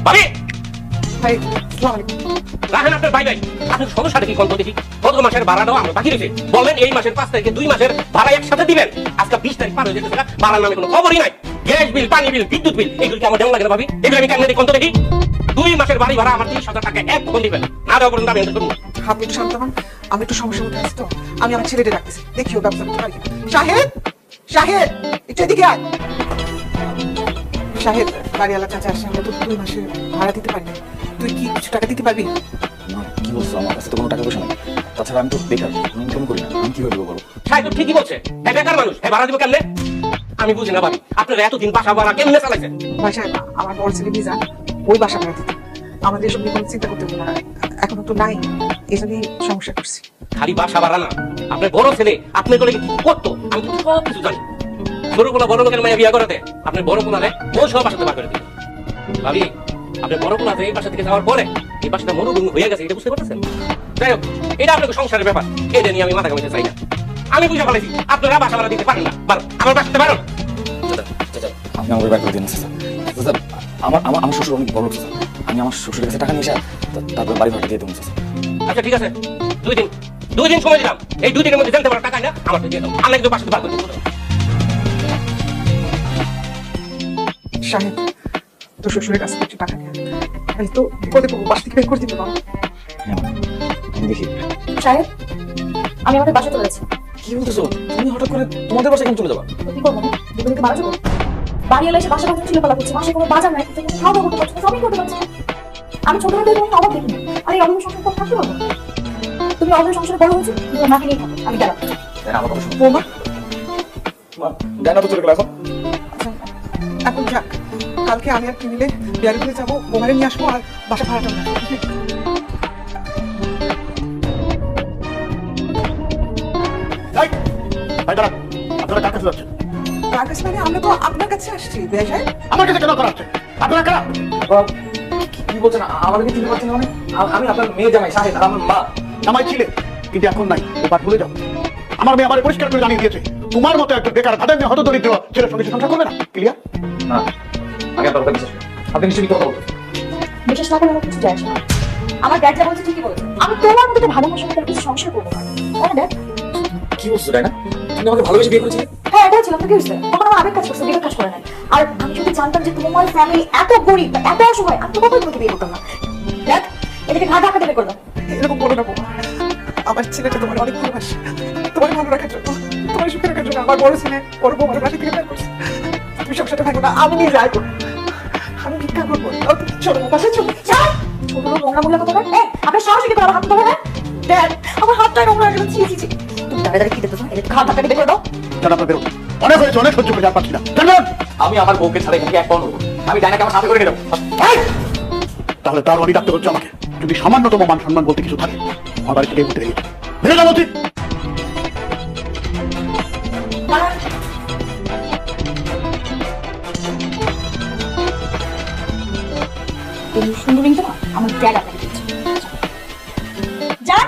ভাবি ভাই আসসালামু আলাইকুম। রাখেন আপনার ভাই ভাই আপনার সমস্যাটা কি কোন দেখি গত মাসের ভাড়াটাও আমরা বাকি রয়েছে বললেন এই মাসের 5 তারিখে 2 মাসের ভাড়া একসাথে দিবেন আজকে 20 তারিখ পার হয়ে যেতেছে ভাড়ার নামে কোনো খবরই নাই গ্যাস বিল পানি বিল বিদ্যুৎ বিল এগুলো কি আমার দেওয়া লাগে না ভাবি এগুলো আমি কেমন দেখি দেখি 2 মাসের বাড়ি ভাড়া আমার 30,000 টাকা এক ফোন দিবেন না দেওয়া পর্যন্ত আমি এন্টার করবো আপনি একটু শান্ত হন, আমি একটু সমস্যার মধ্যে আছি তো, আমি আমার ছেলেটা ডাকতেছি, দেখিও ব্যবস্থা করতে পারি। শাহেদ, শাহেদ, একটু এদিকে আয়। শাহেদ, বাড়িওয়ালা চাচা আসছে, আমরা তো 2 মাসের ভাড়া দিতে পারি না, তুই কি কিছু টাকা দিতে পারবি? না কি বলছো, আমার কাছে তো কোনো টাকা পয়সা নেই, তাছাড়া আমি তো বেকার, ইনকাম করি না, আমি কিভাবে দেবো বলো? সাহেব তো ঠিকই বলছে হ্যাঁ বেকার মানুষ হ্যাঁ ভাড়া দিব কেমনে আমি বুঝি না ভাবি আপনারা এতদিন বাসা ভাড়া কেমনে চালাইছেন ভাই সাহেব, আমার বড় ছেলে মিজান ওই বাসা ভাড়া দিতে, আমাদের এসব নিয়ে কোনো চিন্তা করতে হবে না, এখনো তো নাই, এই জন্যই সমস্যা করছি। খালি বাসা ভাড়া না আপনার বড় ছেলে আপনার করে কি করতো আমি তো সব কিছু জানি ছোট পোলা বড় লোকের মায়ের বিয়ে করাতে আপনার বড় পোলারে ও সব বাসাতে বার করে দিল ভাবি আপনার বড় পোলা এই বাসা থেকে যাওয়ার পরে এই বাসাটা মরুভূমি হয়ে গেছে এটা বুঝতে পারতেছেন যাই হোক এটা আপনাকে সংসারের ব্যাপার এটা নিয়ে আমি মাথা ঘামাইতে চাই না আমি বুঝে ফেলেছি আপনারা বাসা ভাড়া দিতে পারেন না পারো আমার বাসাতে পারো আপনি আমাকে ব্যাক করে দিন স্যার। স্যার আমার শ্বশুর অনেক বড় স্যার, আমি আমার শ্বশুরের কাছে টাকা নিয়ে এসে তারপর বাড়ি ভাড়া দিয়ে দেবো স্যার। আচ্ছা ঠিক আছে 2 দিন সময় দিলাম এই 2 দিনের মধ্যে জানতে পারো টাকা না আমার দিয়ে দাও আমি একটু বাসাতে বার করে দেবো শাহেদ, তোর শ্বশুরের কাছ থেকে একটু টাকা নিয়ে আয়, তো বিপদে পড়বো, বাসা থেকে বের করে দিতে বাবা। হ্যাঁ আমি দেখি। সাহেব, আমি আমাদের বাসায় চলে যাচ্ছি। কি বলতেছো তুমি, হঠাৎ করে তোমাদের বাসায় কেন চলে যাবা? তো কি করবো? দুপুরে মারা যাবো? বাড়ি এলে এসে বাসা বাসা ছিল পালা করছে, বাসায় কোনো বাজার নাই, থেকে খাওয়া দাওয়া করতে পারছি না, সবই করতে পারছি না। আমি ছোটবেলা থেকে অভাব দেখিনি, আর এই অভাবের সংসার থাকতে পারবো না। তুমি অভাবের সংসারে বড় হয়েছো, তুমি মাকে নিয়ে থাকো, আমি গেলাম। আমার কথা শোনো। বৌমা, জানা তো চলে গেল এখন। আচ্ছা, এখন যাক, কালকে আমি আর তুই মিলে বিয়ারে ঘুরে যাবো, বোমারে নিয়ে আসবো আর বাসা ভাড়াটা নেবো। আপনারা কার কাছে যাচ্ছেন? কার কাছে মানে? আমরা তো আপনার কাছে আসছি বিয়া সাহেব। আমার কাছে কেন করা হচ্ছে? আপনারা কারা? কি বলছেন, আমাদেরকে চিনতে পারছেন না? মানে আমি আপনার মেয়ে জামাই শাহেদ, আর আমার মা। জামাই ছিলে কিন্তু এখন নাই, এবার ভুলে যাও। আমার মেয়ে আমার পরিষ্কার করে জানিয়ে দিয়েছে তোমার মতো একটা বেকার ভাড়া নিয়ে হতদরিদ্র ছেলের সঙ্গে সে সংসার করবে না। ক্লিয়ার? না আমি আপনার কথা বিশ্বাস করি, আপনি নিশ্চয়ই কথা বলতেন। বিশেষ না করে আমার কিছু যায় আসে না। আমার ড্যাড যা বলছে ঠিকই বলেছে, আমি তোমার মতো ভালো মানুষের সাথে কিছু সংসার করবো না। তাই না ড্যাড? কি বলছো তাই না? তুমি আমাকে ভালোবেসে বিয়ে করেছিলে? হ্যাঁ, এটা ছিল, তো কি হয়েছে? তখন আমার আবেগ কাজ করছে, বিবেক কাজ করে নাই। আর আমি যদি জানতাম যে তোমার ফ্যামিলি এত গরিব বা এত অসহায়, আমি তো কখনোই তোমাকে বিয়ে করতাম না। দেখ, এদিকে ঘা ধাক্কা দেবে করলাম। এরকম বলো না বৌমা, আমার ছেলেটা তোমার অনেক ভালোবাসে, তোমার ভালো রাখার জন্য, তোমার সুখে রাখার জন্য আমার বড় ছেলে বড় বৌমার বাসা থেকে বের করছে। তুমি সংসারটা থাকো না, আমি নিয়ে যাই করবো, আমি ভিক্ষা করবো, চলো বাসা চলো। যাই, ছোট লোক নোংরা মূল্য কথা বলে, আপনার সাহস কি করে আমার হাত ধরে? হ্যাঁ ড্যাড, আমার হাতটাই নোংরা হয়ে গেল, ছি ছি ছি। তুমি দাঁড়িয়ে দাঁড়িয়ে কি দেখতেছো? এদিকে ঘা ধাক্কা দেবে করে দাও। কেন আপনার বেরো? অনেক হয়েছে, অনেক সহ্য করে আর পারছি না। জানবেন? আমি আমার বউকে ছাড়া এখানে এক পাউন্ড নেবো, আমি ডাইনাকে আমার সাথে করে নিলাম। তাহলে তার বাড়ি ডাকতে হচ্ছে আমাকে। যদি সামান্যতম মান সম্মান বলতে কিছু থাকে, আমার বাড়ি থেকে ঘুরতে গেছে ভেবে যাওয়া উচিত। তুমি সুন্দর রিংটা না আমার ড্যাড আপনাকে দিচ্ছে। যান।